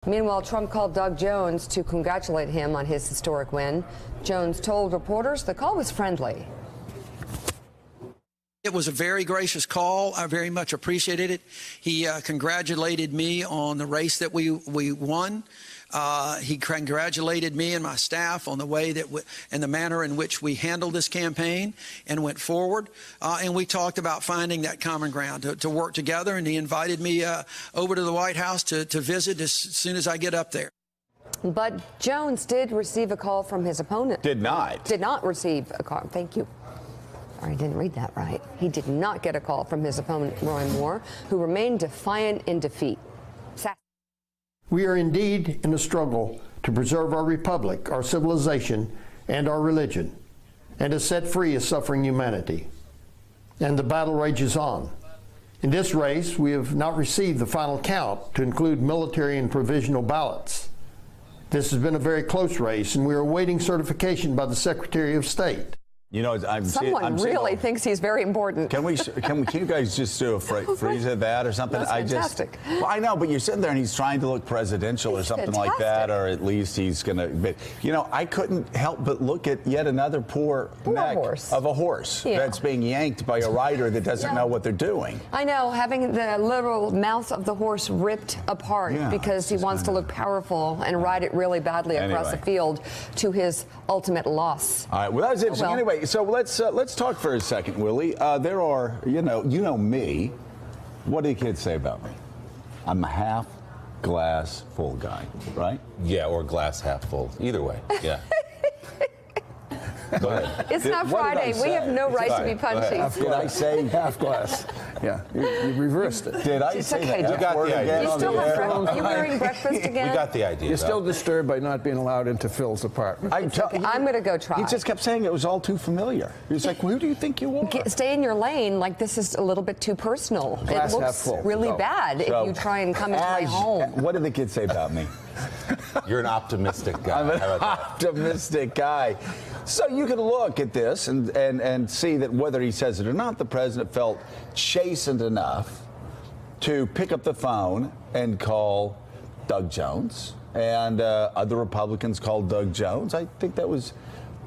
Meanwhile, Trump called Doug Jones to congratulate him on his historic win. Jones told reporters the call was friendly. It was a very gracious call. I very much appreciated it. He congratulated me on the race that we won. He congratulated me and my staff on the way that and the manner in which we handled this campaign and went forward. And we talked about finding that common ground to work together. And he invited me over to the White House to visit as soon as I get up there. But Jones did receive a call from his opponent. Did not receive a call. Thank you. I didn't read that right. He did not get a call from his opponent, Roy Moore, who remained defiant in defeat. We are indeed in a struggle to preserve our republic, our civilization, and our religion, and to set free a suffering humanity. And the battle rages on. In this race, we have not received the final count to include military and provisional ballots. This has been a very close race, and we are awaiting certification by the Secretary of State. You know, Someone really thinks he's very important. Can you guys just do a freeze of that or something? That's fantastic. Well, I know, but you're sitting there and he's trying to look presidential or something like that, or at least he's going to. But you know, I couldn't help but look at yet another poor neck of a horse that's being yanked by a rider that doesn't know what they're doing. I know, having the literal mouth of the horse ripped apart because he wants to look powerful and ride it really badly across the field to his ultimate loss. All right, well, that's interesting. Anyway. So let's talk for a second, Willie. There are, you know me. What do the kids say about me? I'm a half glass full guy, right? Yeah, or glass half full. Either way, yeah. Go ahead. It's not Friday. We have no right to be punchy. Did I say half glass? Yeah, you reversed it. Did I say that? You got the idea. You still have breakfast? Are you wearing breakfast again? We got the idea. You're still disturbed by not being allowed into Phil's apartment. I'm going to go try. He just kept saying it was all too familiar. He was like, well, who do you think you are? Stay in your lane. Like, this is a little bit too personal. Glass it looks really bad if you try and come into my home. What do the kids say about me? You're an optimistic guy. I'm an optimistic guy. So you can look at this and see that whether he says it or not, the president felt chastened enough to pick up the phone and call Doug Jones. And other Republicans called Doug Jones. I think that was,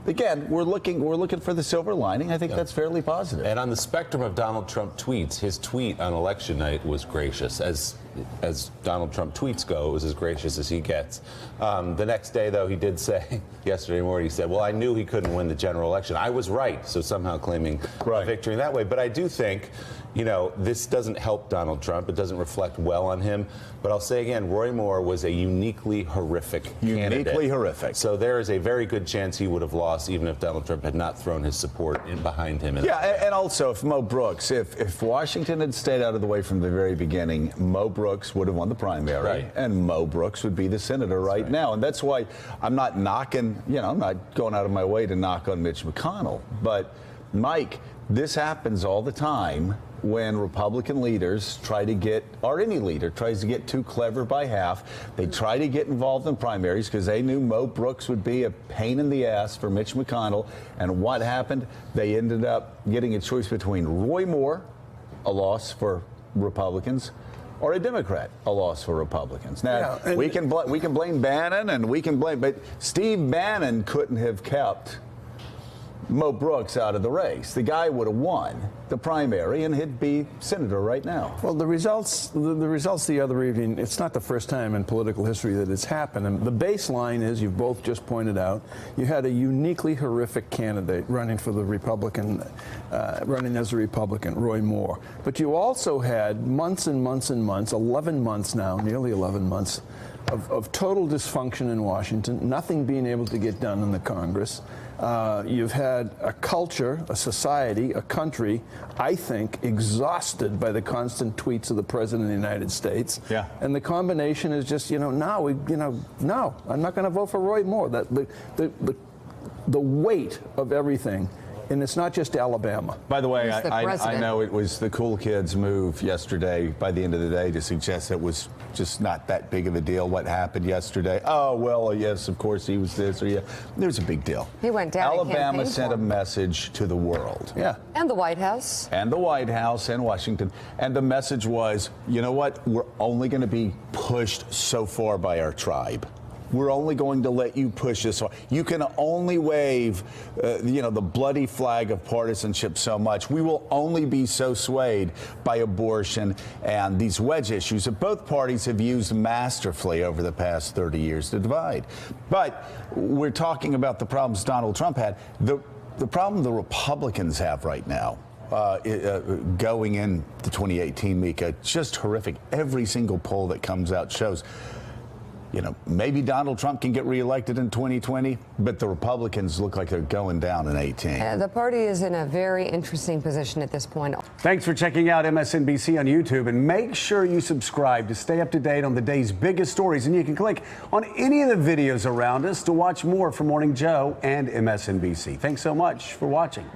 again, we're looking for the silver lining. I think that's fairly positive. And on the spectrum of Donald Trump tweets, his tweet on election night was gracious. As Donald Trump tweets go, it was as gracious as he gets. The next day, though, he did say, yesterday morning, he said, well, I knew he couldn't win the general election. I was right, so somehow claiming a victory in that way. But I do think, you know, this doesn't help Donald Trump. It doesn't reflect well on him. But I'll say again, Roy Moore was a uniquely horrific candidate. Uniquely horrific. So there is a very good chance he would have lost, even if Donald Trump had not thrown his support in behind him. And also, if Mo Brooks, if Washington had stayed out of the way from the very beginning, Mo Brooks would have won the primary, and Mo Brooks would be the senator right now. And that's why I'm not knocking, I'm not going out of my way to knock on Mitch McConnell. But, Mike, this happens all the time when Republican leaders try to get, or any leader tries to get too clever by half. They try to get involved in primaries because they knew Mo Brooks would be a pain in the ass for Mitch McConnell. And what happened? They ended up getting a choice between Roy Moore, a loss for Republicans, or a Democrat, a loss for Republicans. Now, we can blame Bannon and we can blame, but Steve Bannon couldn't have kept Mo Brooks out of the race. The guy would have won the primary and he'd be senator right now. Well, the results the other evening, it's not the first time in political history that it's happened. And the baseline is, you've both just pointed out, you had a uniquely horrific candidate running for the Republican, running as a Republican, Roy Moore. But you also had months and months and months, 11 months now, nearly 11 months, of total dysfunction in Washington, nothing being able to get done in the Congress. You've had a culture, a society, a country, I think, exhausted by the constant tweets of the President of the United States. Yeah. And the combination is just, no, I'm not going to vote for Roy Moore. The weight of everything And it's not just Alabama. By the way, He's the I president. know it was the cool kids' move yesterday by the end of the day to suggest it was just not that big of a deal what happened yesterday. Oh, well, yes, of course he was this or yeah. It was a big deal. He went down and Alabama campaigned sent for a him. message to the world. Yeah. And the White House. And the White House and Washington. And the message was, you know what? We're only going to be pushed so far by our tribe. We're only going to let you push this far. You can only wave, the bloody flag of partisanship so much. We will only be so swayed by abortion and these wedge issues that both parties have used masterfully over the past 30 years to divide. But we're talking about the problems Donald Trump had. The problem the Republicans have right now, going into 2018, Mika, just horrific. Every single poll that comes out shows, maybe Donald Trump can get reelected in 2020, but the Republicans look like they're going down in 18. The party is in a very interesting position at this point. Thanks for checking out MSNBC on YouTube, and make sure you subscribe to stay up to date on the day's biggest stories. And you can click on any of the videos around us to watch more from Morning Joe and MSNBC. Thanks so much for watching.